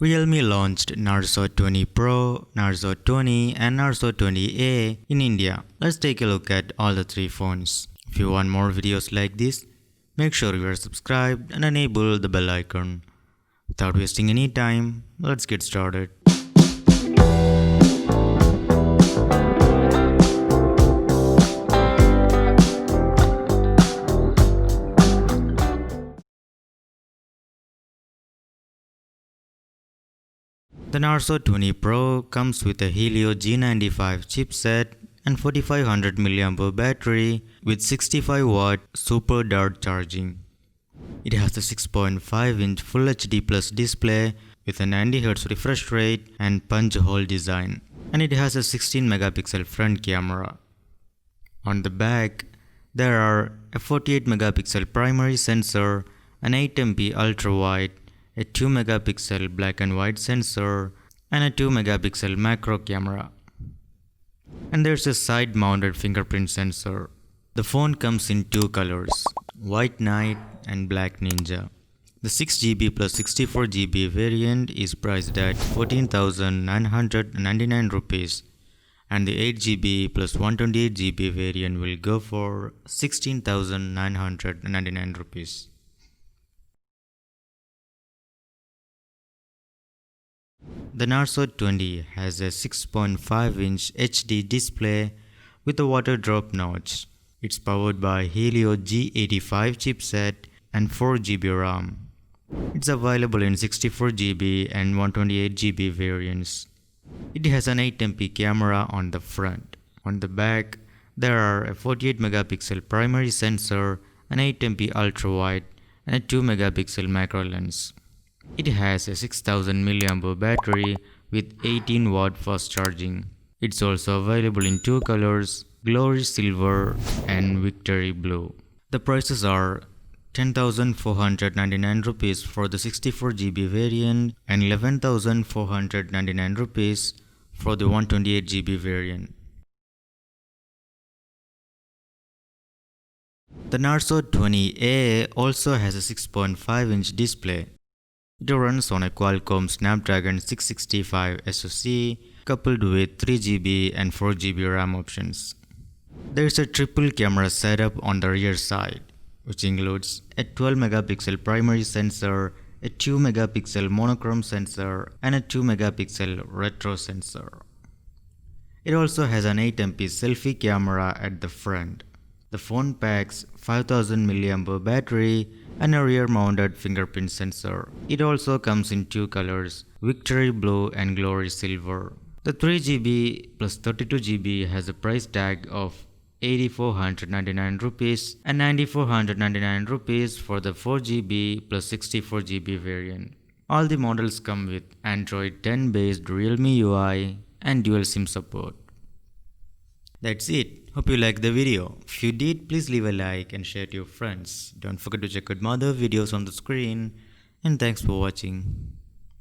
Realme launched Narzo 20 Pro, Narzo 20 and Narzo 20A in India. Let's take a look at all the three phones. If you want more videos like this, make sure you are subscribed and enable the bell icon. Without wasting any time, let's get started. The Narzo 20 Pro comes with a Helio G95 chipset and 4500 mAh battery with 65 watt super dart charging. It has a 6.5-inch Full HD Plus display with a 90Hz refresh rate and punch hole design, and it has a 16 megapixel front camera. On the back, there are a 48 megapixel primary sensor, an 8MP ultra wide, a 2 megapixel black and white sensor, and a 2 megapixel macro camera. And there's a side mounted fingerprint sensor. The phone comes in two colors, white night and black ninja. The 6GB plus 64GB variant is priced at 14,999 rupees, and the 8GB plus 128GB variant will go for 16,999 rupees. The Narzo 20 has a 6.5-inch HD display with a water drop notch. It's powered by Helio G85 chipset and 4GB RAM. It's available in 64GB and 128GB variants. It has an 8MP camera on the front. On the back, there are a 48 megapixel primary sensor, an 8MP ultra wide, and a 2 megapixel macro lens. It has a 6000 mAh battery with 18 watt fast charging. It's also available in two colors, Glory Silver and Victory Blue. The prices are 10,499 rupees for the 64GB variant and 11,499 rupees for the 128GB variant. The Narzo 20A also has a 6.5-inch display. It runs on a Qualcomm Snapdragon 665 SoC coupled with 3GB and 4GB RAM options. There is a triple camera setup on the rear side, which includes a 12 megapixel primary sensor, a 2 megapixel monochrome sensor, and a 2 megapixel retro sensor. It also has an 8MP selfie camera at the front. The phone packs 5000 mAh battery and a rear-mounted fingerprint sensor. It also comes in two colors, Victory Blue and Glory Silver. The 3GB plus 32GB has a price tag of 8,499 rupees and 9,499 rupees for the 4GB plus 64GB variant. All the models come with Android 10 based Realme UI and dual SIM support. That's it. Hope you liked the video. If you did, please leave a like and share to your friends. Don't forget to check out my other videos on the screen. And thanks for watching.